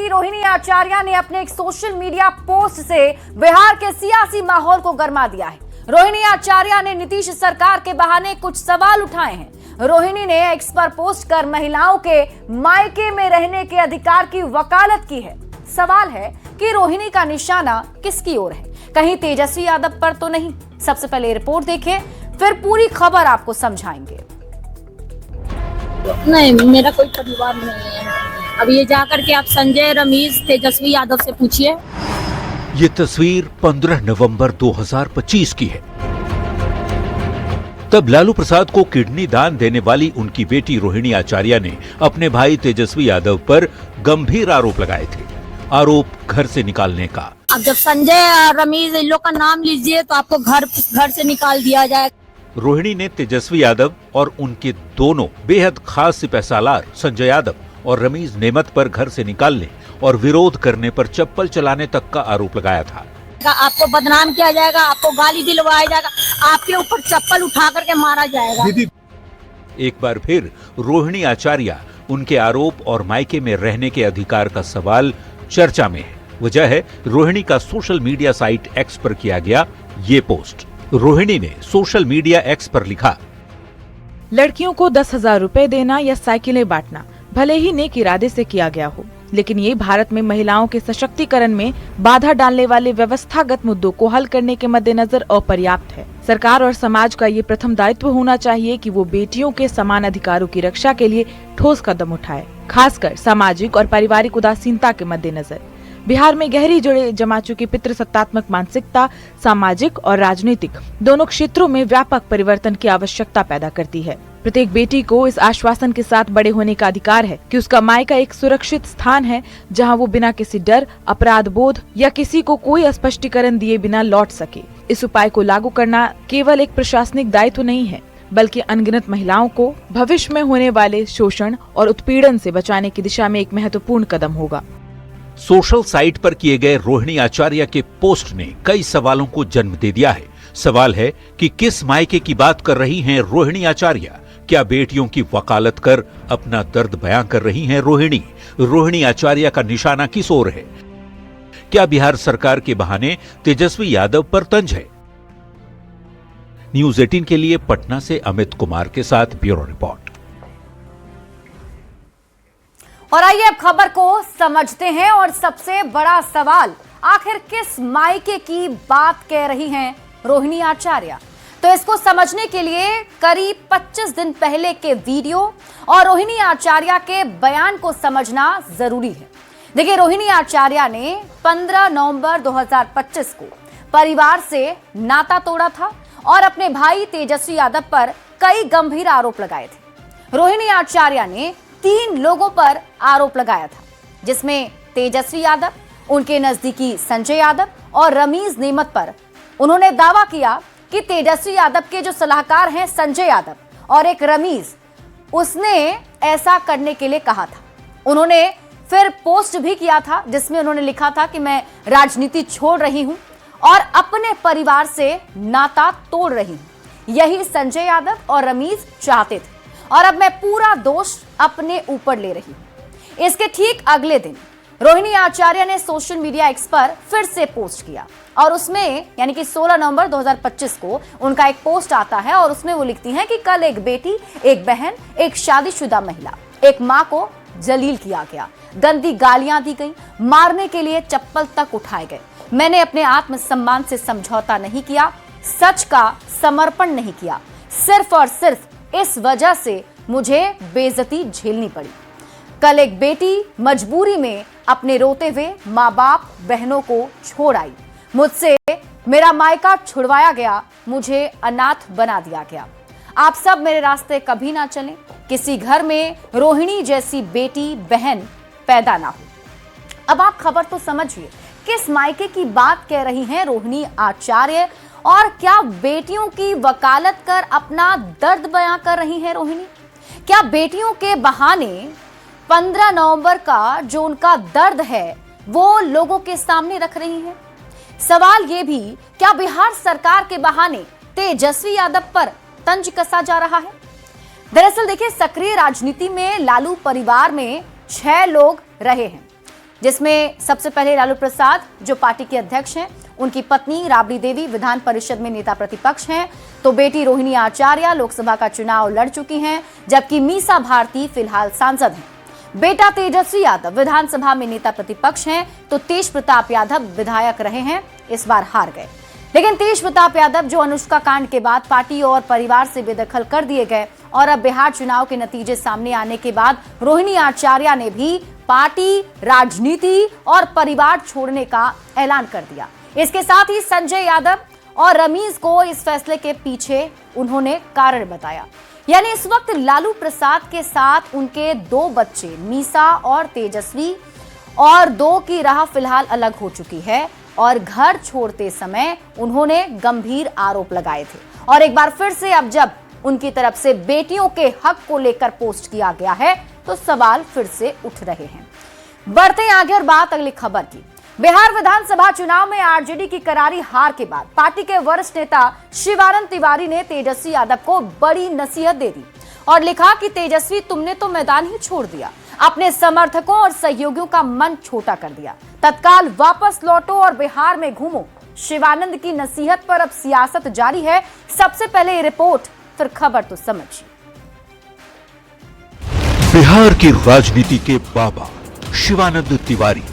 बेटी रोहिणी आचार्य ने अपने एक सोशल मीडिया पोस्ट से बिहार के सियासी माहौल को गर्मा दिया है। रोहिणी आचार्य ने नीतीश सरकार के बहाने कुछ सवाल उठाए हैं। रोहिणी ने एक्स पर पोस्ट कर महिलाओं के मायके में रहने के अधिकार की वकालत की है। सवाल है कि रोहिणी का निशाना किसकी ओर है, कहीं तेजस्वी यादव पर तो नहीं। सबसे पहले रिपोर्ट देखें, फिर पूरी खबर आपको समझाएंगे। नहीं, मेरा कोई परिवार नहीं है। अब ये जाकर के आप संजय, रमेश, तेजस्वी यादव से पूछिए। ये तस्वीर 15 नवंबर 2025 की है। तब लालू प्रसाद को किडनी दान देने वाली उनकी बेटी रोहिणी आचार्य ने अपने भाई तेजस्वी यादव पर गंभीर आरोप लगाए थे। आरोप घर से निकालने का। अब जब संजय, रमेश, इन लोग का नाम लीजिए तो आपको घर से निकाल दिया जाए। रोहिणी ने तेजस्वी यादव और उनके दोनों बेहद खास सिपहसालार संजय यादव और रमीज नेमत पर घर से निकालने और विरोध करने पर चप्पल चलाने तक का आरोप लगाया था। आपको बदनाम किया जाएगा, आपको गाली दिलवाया जाएगा, आपके ऊपर चप्पल उठा करके मारा जाएगा। एक बार फिर रोहिणी आचार्य, उनके आरोप और मायके में रहने के अधिकार का सवाल चर्चा में है। वजह है रोहिणी का सोशल मीडिया साइट एक्स पर किया गया ये पोस्ट। रोहिणी ने सोशल मीडिया एक्स पर लिखा, लड़कियों को 10,000 रुपए देना या साइकिलें बांटना भले ही नेक इरादे से किया गया हो, लेकिन ये भारत में महिलाओं के सशक्तिकरण में बाधा डालने वाले व्यवस्थागत मुद्दों को हल करने के मद्देनजर अपर्याप्त है। सरकार और समाज का ये प्रथम दायित्व होना चाहिए कि वो बेटियों के समान अधिकारों की रक्षा के लिए ठोस कदम उठाए, खासकर सामाजिक और पारिवारिक उदासीनता के मद्देनजर। बिहार में गहरी जड़ें जमा चुकी पितृसत्तात्मक मानसिकता सामाजिक और राजनीतिक दोनों क्षेत्रों में व्यापक परिवर्तन की आवश्यकता पैदा करती है। प्रत्येक बेटी को इस आश्वासन के साथ बड़े होने का अधिकार है कि उसका मायका एक सुरक्षित स्थान है, जहां वो बिना किसी डर, अपराध बोध या किसी को कोई स्पष्टीकरण दिए बिना लौट सके। इस उपाय को लागू करना केवल एक प्रशासनिक दायित्व नहीं है, बल्कि अनगिनत महिलाओं को भविष्य में होने वाले शोषण और उत्पीड़न से बचाने की दिशा में एक महत्वपूर्ण कदम होगा। सोशल साइट पर किए गए रोहिणी आचार्य के पोस्ट ने कई सवालों को जन्म दे दिया है। सवाल है कि किस मायके की बात कर रही हैं रोहिणी आचार्य? क्या बेटियों की वकालत कर अपना दर्द बयां कर रही हैं रोहिणी? रोहिणी आचार्य का निशाना किस ओर है? क्या बिहार सरकार के बहाने तेजस्वी यादव पर तंज है? न्यूज़ 18 के लिए पटना से अमित कुमार के साथ ब्यूरो रिपोर्ट। और आइए अब खबर को समझते हैं। और सबसे बड़ा सवाल, आखिर किस मायके की बात कह रही हैं रोहिणी आचार्य? तो इसको समझने के लिए करीब 25 दिन पहले के वीडियो और रोहिणी आचार्य के बयान को समझना जरूरी है। देखिए, रोहिणी आचार्य ने 15 नवंबर 2025 को परिवार से नाता तोड़ा था और अपने भाई तेजस्वी यादव पर कई गंभीर आरोप लगाए थे। रोहिणी आचार्य ने 3 लोगों पर आरोप लगाया था, जिसमें तेजस्वी यादव, उनके नजदीकी संजय यादव और रमीज नेमत पर उन्होंने दावा किया कि तेजस्वी यादव के जो सलाहकार हैं संजय यादव और एक रमीज, उसने ऐसा करने के लिए कहा था। उन्होंने फिर पोस्ट भी किया था जिसमें उन्होंने लिखा था कि मैं राजनीति छोड़ रही हूं और अपने परिवार से नाता तोड़ रही हूं। यही संजय यादव और रमीज चाहते थे और अब मैं पूरा दोष अपने ऊपर ले रही हूं। इसके ठीक अगले दिन रोहिणी आचार्य ने सोशल मीडिया एक्स पर फिर से पोस्ट किया और उसमें यानी कि 16 नवंबर 2025 को उनका एक पोस्ट आता है और उसमें वो लिखती हैं कि कल एक बेटी, एक बहन, एक शादीशुदा महिला, एक मां को जलील किया गया, गंदी गालियां दी गई, मारने के लिए चप्पल तक उठाए गए। मैंने अपने आत्मसम्मान से समझौता नहीं किया, सच का समर्पण नहीं किया। सिर्फ और सिर्फ इस वजह से मुझे बेइज्जती झेलनी पड़ी। कल एक बेटी मजबूरी में अपने रोते हुए माँ बाप, बहनों को छोड़ आई। मुझसे मेरा मायका छुड़वाया गया, मुझे अनाथ बना दिया गया। आप सब मेरे रास्ते कभी ना चलें, किसी घर में रोहिणी जैसी बेटी, बहन पैदा ना हो। अब आप खबर तो समझिए, किस मायके की बात कह रही हैं रोहिणी आचार्य और क्या बेटियों की वकालत कर अपना दर्द बयां कर रही हैं रोहिणी? क्या बेटियों के बहाने 15 नवंबर का जो उनका दर्द है वो लोगों के सामने रख रही हैं? सवाल ये भी, क्या बिहार सरकार के बहाने तेजस्वी यादव पर तंज कसा जा रहा है? दरअसल देखिए, सक्रिय राजनीति में लालू परिवार में 6 लोग रहे हैं। जिसमें सबसे पहले लालू प्रसाद जो पार्टी के अध्यक्ष हैं, उनकी पत्नी राबड़ी देवी विधान परिषद में नेता प्रतिपक्ष हैं, तो बेटी रोहिणी आचार्य लोकसभा का चुनाव लड़ चुकी हैं, जबकि मीसा भारती फिलहाल सांसद हैं। बेटा तेजस्वी यादव विधानसभा में नेता प्रतिपक्ष हैं, तो तेज प्रताप यादव विधायक रहे हैं, इस बार हार गए। लेकिन तेज प्रताप यादव जो अनुष्का कांड के बाद पार्टी और परिवार से बेदखल कर दिए गए और अब बिहार चुनाव के नतीजे सामने आने के बाद रोहिणी आचार्य ने भी पार्टी, राजनीति और परिवार छोड़ने का ऐलान कर दिया। इसके साथ ही संजय यादव और रमीज को इस फैसले के पीछे उन्होंने कारण बताया। यानी इस वक्त लालू प्रसाद के साथ उनके 2 बच्चे मीसा और तेजस्वी और 2 की राह फिलहाल अलग हो चुकी है और घर छोड़ते समय उन्होंने गंभीर आरोप लगाए थे। और एक बार फिर से अब जब उनकी तरफ से बेटियों के हक को लेकर पोस्ट किया गया है तो सवाल फिर से उठ रहे हैं। बढ़ते आगे और बात अगली खबर की। बिहार विधानसभा चुनाव में आरजेडी की करारी हार के बाद पार्टी के वरिष्ठ नेता शिवानंद तिवारी ने तेजस्वी यादव को बड़ी नसीहत दे दी और लिखा कि तेजस्वी, तुमने तो मैदान ही छोड़ दिया, अपने समर्थकों और सहयोगियों का मन छोटा कर दिया, तत्काल वापस लौटो और बिहार में घूमो। शिवानंद की नसीहत पर अब सियासत जारी है। सबसे पहले ये रिपोर्ट, फिर खबर तो समझिए। बिहार की राजनीति के बाबा शिवानंद तिवारी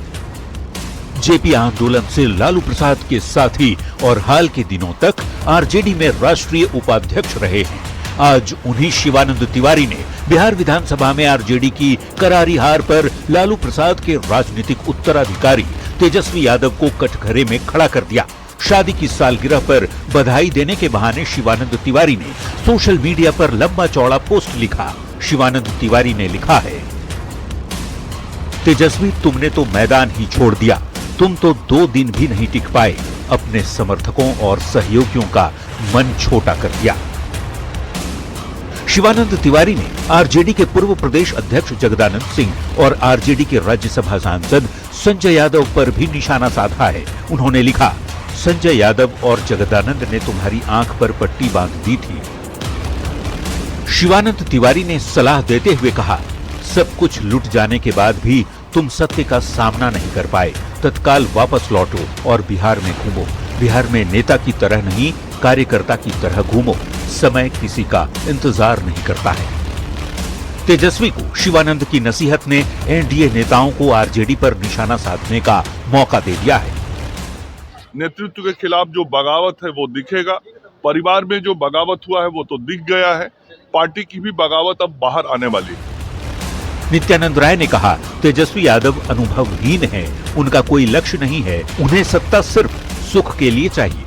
जेपी आंदोलन से लालू प्रसाद के साथी और हाल के दिनों तक आरजेडी में राष्ट्रीय उपाध्यक्ष रहे हैं। आज उन्हीं शिवानंद तिवारी ने बिहार विधानसभा में आरजेडी की करारी हार पर लालू प्रसाद के राजनीतिक उत्तराधिकारी तेजस्वी यादव को कटघरे में खड़ा कर दिया। शादी की सालगिरह पर बधाई देने के बहाने शिवानंद तिवारी ने सोशल मीडिया पर लंबा चौड़ा पोस्ट लिखा। शिवानंद तिवारी ने लिखा है, तेजस्वी, तुमने तो मैदान ही छोड़ दिया, तुम तो 2 दिन भी नहीं टिक पाए, अपने समर्थकों और सहयोगियों का मन छोटा कर दिया। शिवानंद तिवारी ने आरजेडी के पूर्व प्रदेश अध्यक्ष जगदानंद सिंह और आरजेडी के राज्यसभा सांसद संजय यादव पर भी निशाना साधा है। उन्होंने लिखा, संजय यादव और जगदानंद ने तुम्हारी आंख पर पट्टी बांध दी थी। शिवानंद तिवारी ने सलाह देते हुए कहा, सब कुछ लुट जाने के बाद भी तुम सत्य का सामना नहीं कर पाए, तत्काल वापस लौटो और बिहार में घूमो। बिहार में नेता की तरह नहीं, कार्यकर्ता की तरह घूमो। समय किसी का इंतजार नहीं करता है। तेजस्वी को शिवानंद की नसीहत ने एनडीए नेताओं को आरजेडी पर निशाना साधने का मौका दे दिया है। नेतृत्व के खिलाफ जो बगावत है वो दिखेगा, परिवार में जो बगावत हुआ है वो तो दिख गया है, पार्टी की भी बगावत अब बाहर आने वाली है। नित्यानंद राय ने कहा, तेजस्वी यादव अनुभवहीन है, उनका कोई लक्ष्य नहीं है, उन्हें सत्ता सिर्फ सुख के लिए चाहिए।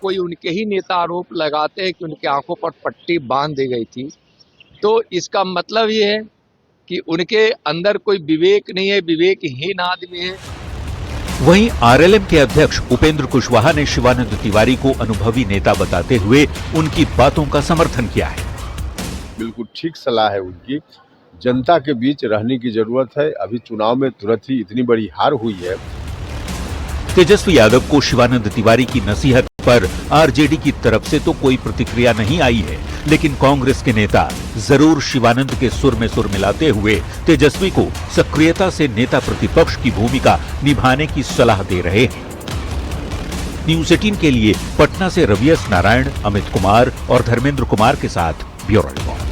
कोई उनके ही नेता आरोप लगाते हैं कि उनकी आंखों पर पट्टी बांध दी गई थी, तो इसका मतलब ये है कि उनके अंदर कोई विवेक नहीं है, विवेकहीन आदमी है। वहीं आरएलएम के अध्यक्ष उपेंद्र कुशवाहा ने शिवानंद तिवारी को अनुभवी नेता बताते हुए उनकी बातों का समर्थन किया है। बिल्कुल ठीक सलाह है उनकी, जनता के बीच रहने की जरूरत है। अभी चुनाव में तुरंत ही इतनी बड़ी हार हुई है। तेजस्वी यादव को शिवानंद तिवारी की नसीहत पर आरजेडी की तरफ से तो कोई प्रतिक्रिया नहीं आई है, लेकिन कांग्रेस के नेता जरूर शिवानंद के सुर में सुर मिलाते हुए तेजस्वी को सक्रियता से नेता प्रतिपक्ष की भूमिका निभाने की सलाह दे रहे हैं। न्यूज 18 के लिए पटना से रवियस नारायण, अमित कुमार और धर्मेंद्र कुमार के साथ ब्यूरो रिपोर्ट।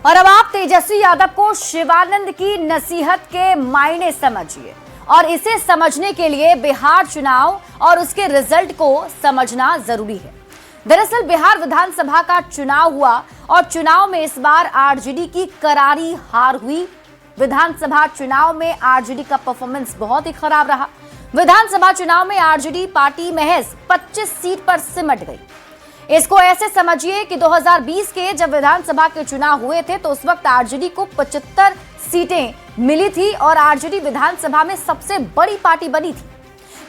और अब आप तेजस्वी यादव को शिवानंद की नसीहत के मायने समझिए, और इसे समझने के लिए बिहार चुनाव और उसके रिजल्ट को समझना जरूरी है। दरअसल बिहार विधानसभा का चुनाव हुआ और चुनाव में इस बार आरजेडी की करारी हार हुई। विधानसभा चुनाव में आरजेडी का परफॉर्मेंस बहुत ही खराब रहा। विधानसभा चुनाव में आरजेडी पार्टी महज 25 सीट पर सिमट गई। इसको ऐसे समझिए कि 2020 के जब विधानसभा के चुनाव हुए थे तो उस वक्त आरजेडी को 75 सीटें मिली थी और आरजेडी विधानसभा में सबसे बड़ी पार्टी बनी थी।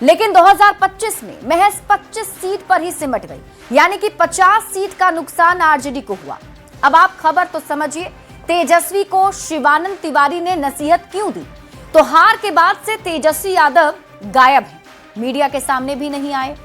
लेकिन 2025 में महज 25 सीट पर ही सिमट गई, यानी कि 50 सीट का नुकसान आरजेडी को हुआ। अब आप खबर तो समझिए, तेजस्वी को शिवानंद तिवारी ने नसीहत क्यों दी? तो हार के बाद से तेजस्वी यादव गायब हैं, मीडिया के सामने भी नहीं आए।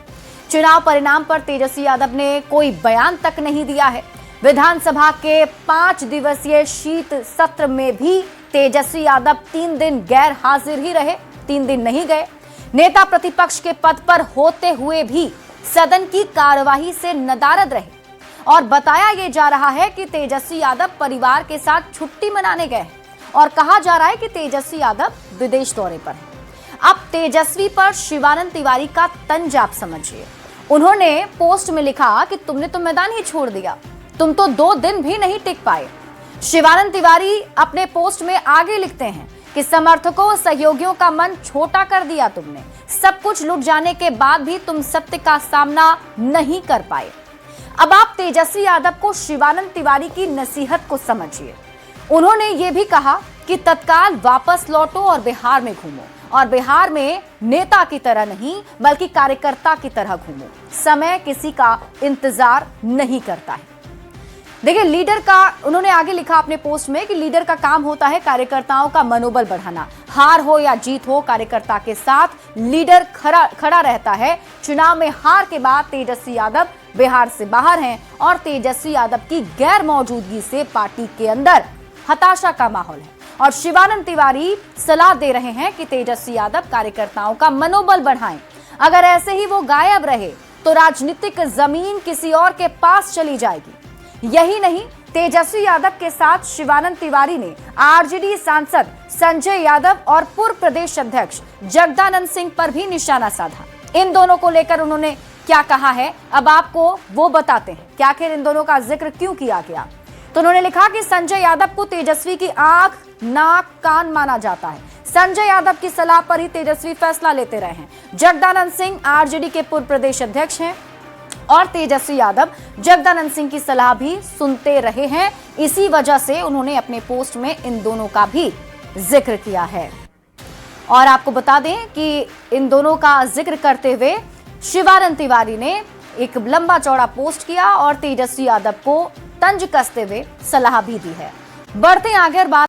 चुनाव परिणाम पर तेजस्वी यादव ने कोई बयान तक नहीं दिया है। विधानसभा के 5 दिवसीय शीत सत्र में भी तेजस्वी यादव 3 दिन गैर हाजिर ही रहे, 3 दिन नहीं गए। नेता प्रतिपक्ष के पद पर होते हुए भी सदन की कार्यवाही से नदारद रहे और बताया यह जा रहा है कि तेजस्वी यादव परिवार के साथ छुट्टी मनाने गए हैं और कहा जा रहा है कि तेजस्वी यादव विदेश दौरे पर हैं। अब तेजस्वी पर शिवानंद तिवारी का तंज आप समझिए। उन्होंने पोस्ट में लिखा कि तुमने तो मैदान ही छोड़ दिया, तुम तो 2 दिन भी नहीं टिक पाए। शिवानंद तिवारी अपने पोस्ट में आगे लिखते हैं कि समर्थकों सहयोगियों का मन छोटा कर दिया तुमने, सब कुछ लुट जाने के बाद भी तुम सत्य का सामना नहीं कर पाए। अब आप तेजस्वी यादव को शिवानंद तिवारी की नसीहत को समझिए। उन्होंने ये भी कहा कि तत्काल वापस लौटो और बिहार में घूमो, और बिहार में नेता की तरह नहीं बल्कि कार्यकर्ता की तरह घूमो। समय किसी का इंतजार नहीं करता है। देखिए, लीडर का, उन्होंने आगे लिखा अपने पोस्ट में कि लीडर का काम होता है कार्यकर्ताओं का मनोबल बढ़ाना। हार हो या जीत हो, कार्यकर्ता के साथ लीडर खड़ा रहता है। चुनाव में हार के बाद तेजस्वी यादव बिहार से बाहर हैं और तेजस्वी यादव की गैर मौजूदगी से पार्टी के अंदर हताशा का माहौल है और शिवानंद तिवारी सलाह दे रहे हैं कि तेजस्वी यादव कार्यकर्ताओं का मनोबल बढ़ाएं। अगर ऐसे ही वो गायब रहे तो राजनीतिक जमीन किसी और के पास चली जाएगी। यही नहीं, तेजस्वी यादव के साथ शिवानंद तिवारी ने आरजेडी सांसद संजय यादव और पूर्व प्रदेश अध्यक्ष जगदानंद सिंह पर भी निशाना साधा। इन दोनों को लेकर उन्होंने क्या कहा है, अब आपको वो बताते हैं कि आखिर इन दोनों का जिक्र क्यों किया गया। तो उन्होंने लिखा कि संजय यादव को तेजस्वी की आंख, नाक, कान माना जाता है। संजय यादव की सलाह पर ही तेजस्वी फैसला लेते रहे हैं। जगदानंद सिंह आरजेडी के पूर्व प्रदेश अध्यक्ष हैं और तेजस्वी यादव जगदानंद सिंह की सलाह भी सुनते रहे हैं। इसी वजह से उन्होंने अपने पोस्ट में इन दोनों का भी जिक्र किया है। और आपको बता दें कि इन दोनों का जिक्र करते हुए शिवानंद तिवारी ने एक लंबा चौड़ा पोस्ट किया और तेजस्वी यादव को तंज कसते हुए सलाह भी दी है। बढ़ते आगे और बात